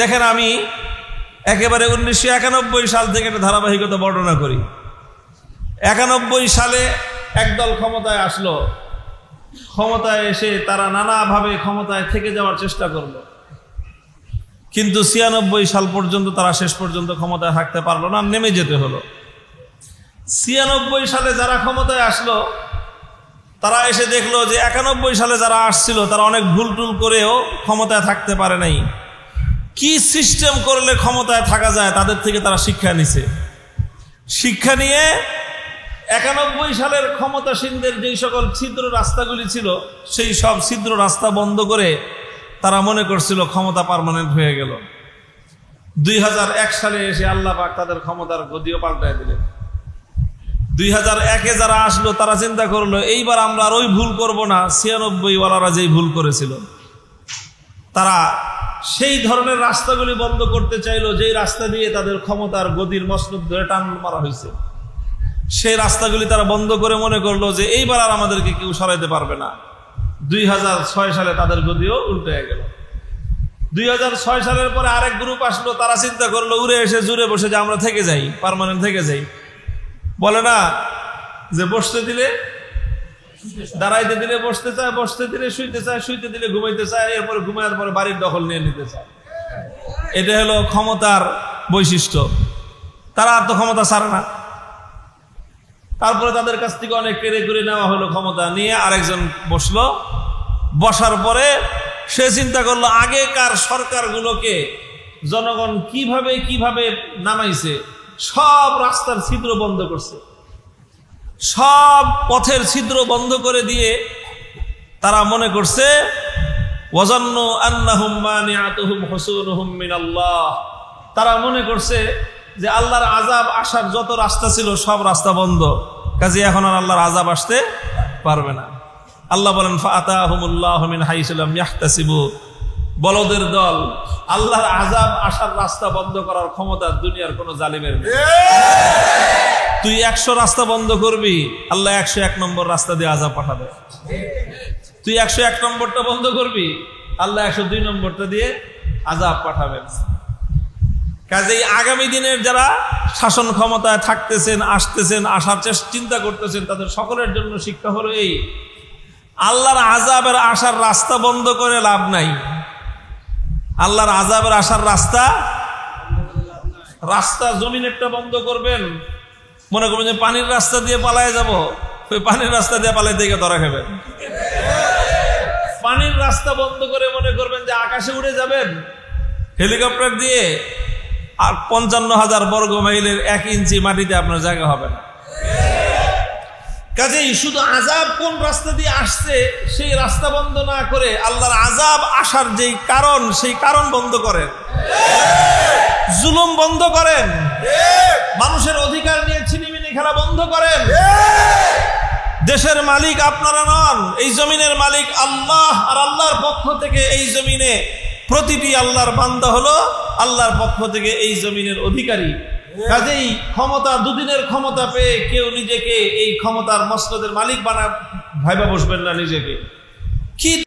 দেখেন, আমি একেবারে 1991 সাল থেকে একটা ধারাবাহিকতা বর্ণনা করি। 91 সালে একদল ক্ষমতায় আসলো। ক্ষমতায় এসে তারা নানাভাবে ক্ষমতায় থেকে যাওয়ার চেষ্টা করলো, কিন্তু 96 সাল পর্যন্ত তারা শেষ পর্যন্ত ক্ষমতায় থাকতে পারলো না, নেমে যেতে হলো। 96 সালে যারা ক্ষমতায় আসলো তারা এসে দেখলো যে 91 সালে যারা আসছিল তারা অনেক ভুল টুল করেও ক্ষমতায় থাকতে পারে নাই। কি সিস্টেম করলে ক্ষমতায় থাকা যায় তাদের থেকে তারা শিক্ষা নিছে। শিক্ষা নিয়ে 91 সালের ক্ষমতাসীনদের যেই সকল ছিদ্র রাস্তাগুলি ছিল সেই সব ছিদ্র রাস্তা বন্ধ করে তারা মনে করছিল ক্ষমতা পার্মানেন্ট হয়ে গেল। 2001 সালে এসে আল্লাহ পাক তাদের ক্ষমতার গদিও পাল্টায় দিলেন। 2001-এ যারা আসলো তারা চিন্তা করলো এইবার আমরা আর ওই ভুল করব না 96 ওয়ালারা যেই ভুল করেছিল। তারা সেই ধরনের রাস্তাগুলি বন্ধ করতে চাইলো যেই রাস্তা দিয়ে তাদের ক্ষমতার গদির মসনদ ধরে টান মারা হয়েছে। সেই রাস্তাগুলি তারা বন্ধ করে মনে করলো যে এইবার আর আমাদেরকে কেউ সরাইতে পারবে না। 2006 সালে তাদের গদিও উল্টে গেল। 2006 সালের পরে আরেক গ্রুপ আসলো, তারা চিন্তা করলো উড়ে এসে জুড়ে বসে যে আমরা থেকে যাই, পার্মানেন্ট থেকে যাই। বলে না যে বসতে দিলে দাঁড়াইতে দিলে বসতে চায়, বসতে দিলে শুইতে চায়, শুইতে দিলে ঘুমাইতে চায়, এরপরে ঘুমানোর পরে বাড়ির দখল নিয়ে নিতে চায়। এটা হলো ক্ষমতার বৈশিষ্ট্য। তারা আর তো ক্ষমতা ছাড়ে না। তারপরে তাদের কাছ থেকে অনেক কেড়ে করে নেওয়া হলো ক্ষমতা, নিয়ে আরেকজন বসলো। বসার পরে সে চিন্তা করলো আগেকার সরকারগুলোকে জনগণ কিভাবে কিভাবে নামাইছে, সব রাস্তার ছিদ্র বন্ধ করছে, সব পথের ছিদ্র বন্ধ করে দিয়ে তারা মনে করছে ওয়াজান্নু আন্নাহুম মানিআতুহুম হুসুনুহুম মিনাল্লাহ। তারা মনে করছে যে আল্লাহর আযাব আসার যত রাস্তা ছিল সব রাস্তা বন্ধ, কাজে এখন আর আল্লাহর আযাব আসতে পারবে না। আল্লাহ বলেন ফাআতাহুমুল্লাহু মিন হাইসু লাম ইয়াহতাসিবু। বলদের দল, আল্লাহর আযাব আসার রাস্তা বন্ধ করার ক্ষমতা দুনিয়ার কোন জালিমের নেই। তুই 100 রাস্তা বন্ধ করবি, আল্লাহ 101 নম্বর রাস্তা দিয়ে আযাব পাঠাবে। তুই 101 নম্বরটা বন্ধ করবি, আল্লাহ 102 নম্বরটা দিয়ে আযাব পাঠাবেন। কাজেই আগামী দিনের যারা শাসন ক্ষমতায় থাকতেছেন, আসতেছেন, আসার চিন্তা করতেছেন, তাদের সকলের জন্য শিক্ষা হলো এই, আল্লাহর আযাবের আসার রাস্তা বন্ধ করে লাভ নাই। আল্লাহর আযাবের আসার রাস্তা জমিনেরটা বন্ধ করবেন। মনে করবেন যে পানির রাস্তা দিয়ে পালায় যাব, ওই পানির রাস্তা দিয়ে পালাইতে গিয়ে ধরা খাবেন। পানির রাস্তা বন্ধ করে মনে করবেন যে আকাশে উড়ে যাবেন হেলিকপ্টার দিয়ে, আর 55,000 বর্গ মাইলের 1 ইঞ্চি মাটিতে আপনার জায়গা হবে না। কাজেই শুধু আযাব কোন রাস্তা দিয়ে আসছে সেই রাস্তা বন্ধ না করে আল্লাহর আযাব আসার যেই কারণ সেই কারণ বন্ধ করেন, জুলুম বন্ধ করেন, মানুষের অধিকার নিয়ে ছিনিমিনি খেলা বন্ধ করেন। দেশের মালিক আপনারা নন, এই জমিনের মালিক আল্লাহ, আর আল্লাহর পক্ষ থেকে এই জমিনে প্রতিটি আল্লাহর বান্দা হলো আল্লাহর পক্ষ থেকে এই জমিনের অধিকারী। কাজেই ক্ষমতা, দুদিনের ক্ষমতা পেয়ে কেউ নিজেকে এই ক্ষমতার মসনদের মালিক ভাইবা বসবেন না নিজেকে। কি